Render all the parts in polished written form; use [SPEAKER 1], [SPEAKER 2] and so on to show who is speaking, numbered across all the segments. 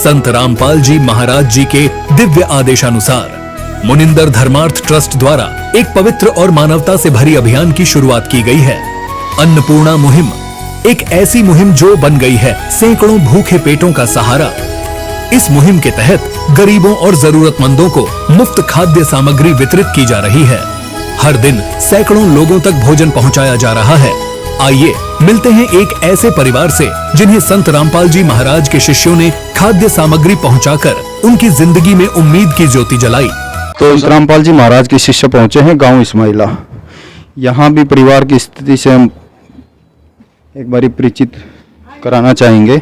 [SPEAKER 1] संत रामपाल जी महाराज जी के दिव्य आदेशानुसार मुनिंदर धर्मार्थ ट्रस्ट द्वारा एक पवित्र और मानवता से भरी अभियान की शुरुआत की गई है। अन्नपूर्णा मुहिम एक ऐसी मुहिम जो बन गई है सैकड़ों भूखे पेटों का सहारा। इस मुहिम के तहत गरीबों और जरूरतमंदों को मुफ्त खाद्य सामग्री वितरित की जा रही है। हर दिन सैकड़ों लोगों तक भोजन पहुंचाया जा रहा है। आइए मिलते हैं एक ऐसे परिवार से जिन्हें संत रामपाल जी महाराज के शिष्यों ने खाद्य सामग्री पहुंचाकर उनकी जिंदगी में उम्मीद की ज्योति जलाई।
[SPEAKER 2] तो संत रामपाल जी महाराज के शिष्य पहुंचे हैं गांव इस्माइला। यहाँ भी परिवार की स्थिति से हम एक बारी परिचित कराना चाहेंगे।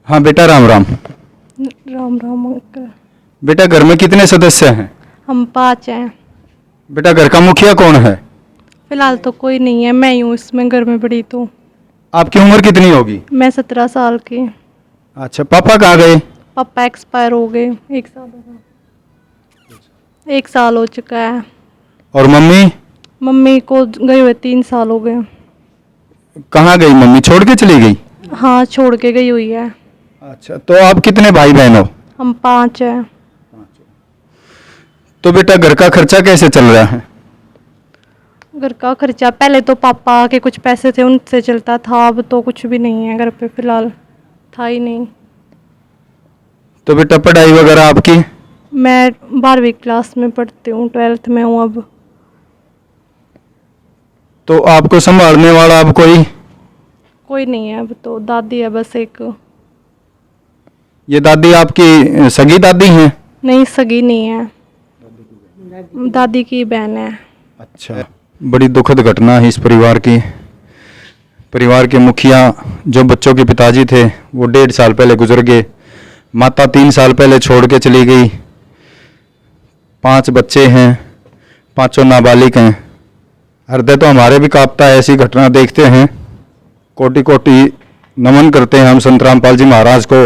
[SPEAKER 2] हाँ बेटा, राम राम।
[SPEAKER 3] राम राम अंकल।
[SPEAKER 2] बेटा, घर में कितने सदस्य हैं?
[SPEAKER 3] हम 5 हैं।
[SPEAKER 2] बेटा, घर का मुखिया कौन है?
[SPEAKER 3] फिलहाल तो कोई नहीं है, मैं ही हूँ इसमें घर में बड़ी। तो
[SPEAKER 2] आपकी उम्र कितनी होगी?
[SPEAKER 3] मैं 17 साल की।
[SPEAKER 2] अच्छा, पापा कहाँ गए?
[SPEAKER 3] पापा एक्सपायर हो गए, 1 साल हो चुका है।
[SPEAKER 2] और मम्मी?
[SPEAKER 3] मम्मी को गए हुए 3 साल हो गए।
[SPEAKER 2] कहाँ गई मम्मी? छोड़ के चली गई?
[SPEAKER 3] हाँ, छोड़ के गई हुई है।
[SPEAKER 2] अच्छा, तो आप कितने भाई बहन हो?
[SPEAKER 3] हम 5 हैं।
[SPEAKER 2] तो बेटा, घर का खर्चा कैसे चल रहा है?
[SPEAKER 3] घर का खर्चा पहले तो पापा के कुछ पैसे थे उनसे चलता था, अब तो कुछ भी नहीं है घर पे, फिलहाल था ही नहीं।
[SPEAKER 2] तो बेटा, पढ़ाई वगैरह आपकी?
[SPEAKER 3] मैं 12वीं क्लास में पढ़ती हूँ, 12th में हूँ अब।
[SPEAKER 2] तो आपको संभालने वाला अब
[SPEAKER 3] कोई नहीं है अब, तो दादी है बस एक।
[SPEAKER 2] ये दादी आपकी सगी दादी हैं?
[SPEAKER 3] नहीं, सगी नहीं है, दादी की बहन है।
[SPEAKER 2] अच्छा, बड़ी दुखद घटना है इस परिवार की। परिवार के मुखिया जो बच्चों के पिताजी थे वो 1.5 साल पहले गुजर गए। माता 3 साल पहले छोड़ के चली गई। 5 बच्चे हैं, 5 नाबालिग हैं। हृदय तो हमारे भी कांपता है ऐसी घटना देखते हैं। कोटि कोटि नमन करते हैं हम संत रामपाल जी महाराज को,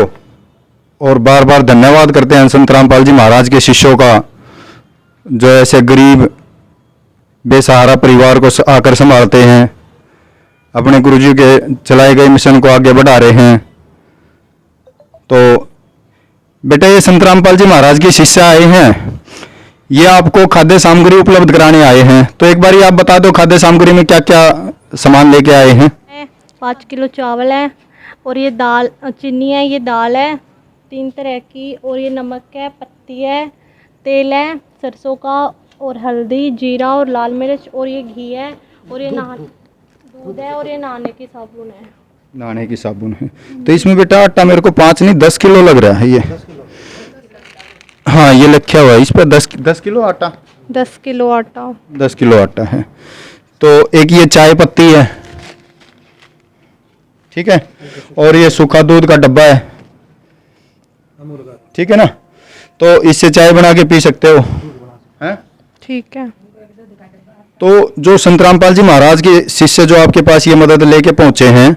[SPEAKER 2] और बार बार धन्यवाद करते हैं संत रामपाल जी महाराज के शिष्यों का, जो ऐसे गरीब बेसहारा परिवार को आकर संभालते हैं, अपने गुरुजी के चलाए गए मिशन को आगे बढ़ा रहे हैं। तो बेटा, ये संत रामपाल जी महाराज के शिष्य आए हैं, ये आपको खाद्य सामग्री उपलब्ध कराने आए हैं। तो एक बारी आप बता दो खाद्य सामग्री में क्या क्या सामान लेके आए हैं?
[SPEAKER 4] 5 किलो चावल है, और ये दाल चीनी है, ये दाल है 3 तरह की, और ये नमक है, पत्ती है, तेल है सरसों का, और हल्दी, जीरा और लाल मिर्च, और ये घी है, और ये दूध है, और ये नहाने की साबुन है।
[SPEAKER 2] नहाने की साबुन है। तो इसमें बेटा आटा मेरे को 5 नहीं 10 किलो लग रहा है ये। हाँ, ये लिखा हुआ है इस पर 10 किलो आटा।
[SPEAKER 3] 10 किलो आटा।
[SPEAKER 2] 10 किलो आटा है। तो एक ये चाय पत्ती है, ठीक है, और ये सूखा दूध का डब्बा है, ठीक है ना। तो इससे चाय बना के पी सकते हो, हैं?
[SPEAKER 3] ठीक है।
[SPEAKER 2] तो जो संत रामपाल जी महाराज के शिष्य जो आपके पास ये मदद लेके पहुंचे हैं,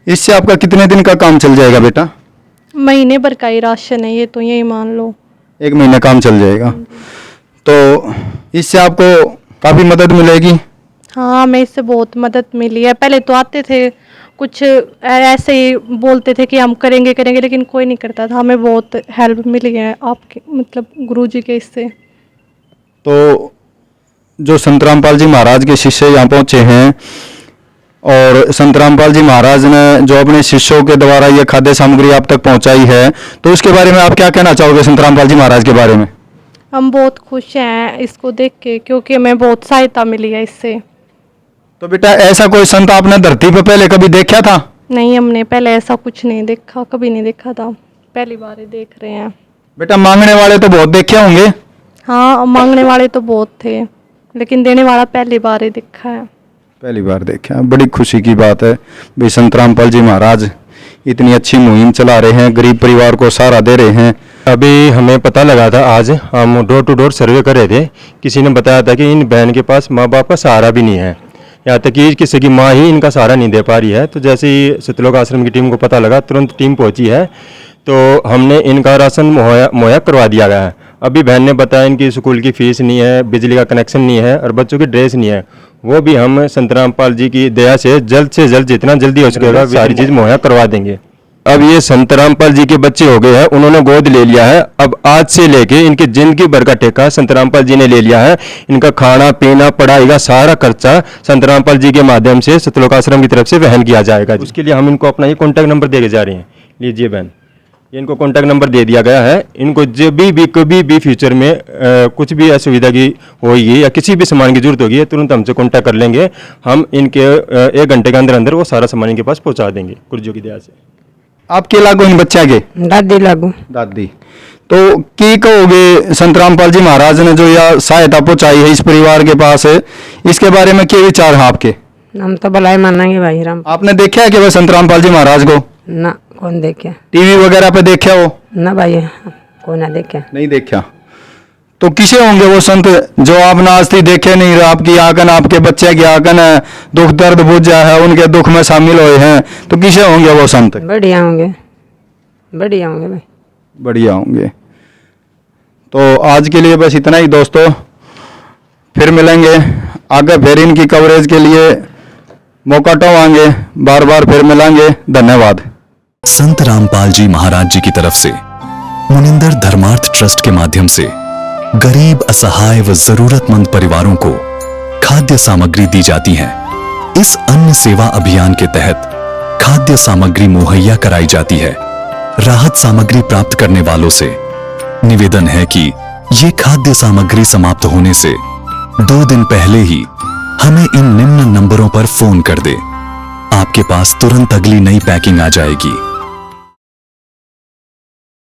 [SPEAKER 2] इससे आपका कितने दिन का काम चल जाएगा बेटा?
[SPEAKER 3] महीने भर का ही राशन है ये, तो यही मान लो
[SPEAKER 2] 1 महीने काम चल जाएगा। तो इससे आपको काफ़ी मदद मिलेगी।
[SPEAKER 3] हाँ, हमें इससे बहुत मदद मिली है। पहले तो आते थे, कुछ ऐसे ही बोलते थे कि हम करेंगे करेंगे, लेकिन कोई नहीं करता था। हमें बहुत हेल्प मिली है आपके, मतलब गुरुजी के इससे।
[SPEAKER 2] तो जो संत रामपाल जी महाराज के शिष्य यहाँ पहुँचे हैं, और संत रामपाल जी महाराज ने जो अपने शिष्यों के द्वारा ये खाद्य सामग्री आप तक पहुँचाई है, तो उसके बारे में आप क्या कहना चाहोगे संत रामपाल जी महाराज के बारे में?
[SPEAKER 3] हम बहुत खुश हैं इसको देख के, क्योंकि हमें बहुत सहायता मिली है इससे।
[SPEAKER 2] तो बेटा, ऐसा कोई संत आपने धरती पर पहले कभी देखा था?
[SPEAKER 3] नहीं, हमने पहले ऐसा कुछ नहीं देखा, कभी नहीं देखा था, पहली बार ही देख रहे हैं।
[SPEAKER 2] बेटा, मांगने वाले तो बहुत देखे होंगे?
[SPEAKER 3] हाँ, मांगने वाले तो बहुत थे, लेकिन देने वाला पहली बार ही देखा है।
[SPEAKER 2] पहली बार देखा। बड़ी खुशी की बात है भाई, संत रामपाल जी महाराज इतनी अच्छी मुहिम चला रहे हैं, गरीब परिवार को सहारा दे रहे हैं।
[SPEAKER 5] अभी हमें पता लगा था, आज हम डोर टू डोर सर्वे कर रहे थे, किसी ने बताया था कि इन बहन के पास माँ बाप का सहारा भी नहीं है, यहाँ तक कि किसी की माँ ही इनका सहारा नहीं दे पा रही है। तो जैसे ही सतलोक आश्रम की टीम को पता लगा, तुरंत टीम पहुँची है, तो हमने इनका राशन मुहैया करवा दिया गया है। अभी बहन ने बताया इनकी स्कूल की फीस नहीं है, बिजली का कनेक्शन नहीं है और बच्चों की ड्रेस नहीं है। वो भी हम संत रामपाल जी की दया से जल्द जितना जल्दी हो सकेगा सारी चीज़ मुहैया करवा देंगे। अब ये संत रामपाल जी के बच्चे हो गए हैं, उन्होंने गोद ले लिया है। अब आज से लेके इनकी जिंदगी भर का ठेका संत रामपाल जी ने ले लिया है। इनका खाना पीना पढ़ाई का सारा खर्चा संत रामपाल जी के माध्यम से सतलोक आश्रम की तरफ से वहन किया जाएगा। उसके लिए हम इनको अपना ये कॉन्टैक्ट नंबर दे के जा रहे हैं। लीजिए बहन, ये इनको कॉन्टैक्ट नंबर दे दिया गया है। इनको जब भी कभी भी फ्यूचर में कुछ भी असुविधा की होगी या किसी भी सामान की जरूरत होगी तुरंत हमसे कॉन्टैक्ट कर लेंगे। हम इनके 1 घंटे के अंदर अंदर वो सारा सामान इनके पास पहुंचा देंगे गुरुजी की दया से।
[SPEAKER 2] आपके लागू इन बच्चा के
[SPEAKER 6] दादी लागू
[SPEAKER 2] दादी तो की कहोगे संत रामपाल जी महाराज ने जो यह सहायता पहुंचाई है इस परिवार के पास, इसके बारे में क्या विचार है आपके?
[SPEAKER 6] हम तो भलाई मानेंगे भाई राम।
[SPEAKER 2] आपने देखा है कि वह संत रामपाल जी महाराज को?
[SPEAKER 6] ना कौन देखे?
[SPEAKER 2] टीवी वगैरह पे देखा हो?
[SPEAKER 6] ना भाई कौन ना देखे।
[SPEAKER 2] नहीं देखा। तो किसे होंगे वो संत जो आपने आज तक देखे नहीं, आपकी आंकन आपके बच्चे की आंकन है, दुख दर्द बुझा है, उनके दुख में शामिल हुए हैं, तो किसे होंगे वो संत?
[SPEAKER 6] बढ़िया होंगे, बढ़िया होंगे भाई,
[SPEAKER 2] बढ़िया होंगे। तो आज के लिए बस इतना ही दोस्तों, फिर मिलेंगे आगे, फिर इनकी कवरेज के लिए मौका टोवाएंगे, बार बार फिर मिलेंगे। धन्यवाद।
[SPEAKER 1] संत रामपाल जी महाराज जी की तरफ से मुनिंदर धर्मार्थ ट्रस्ट के माध्यम से गरीब, असहाय व जरूरतमंद परिवारों को खाद्य सामग्री दी जाती है। इस अन्न सेवा अभियान के तहत खाद्य सामग्री मुहैया कराई जाती है। राहत सामग्री प्राप्त करने वालों से निवेदन है कि ये खाद्य सामग्री समाप्त होने से 2 दिन पहले ही हमें इन निम्न नंबरों पर फोन कर दे। आपके पास तुरंत अगली नई पैकिंग आ जाएगी।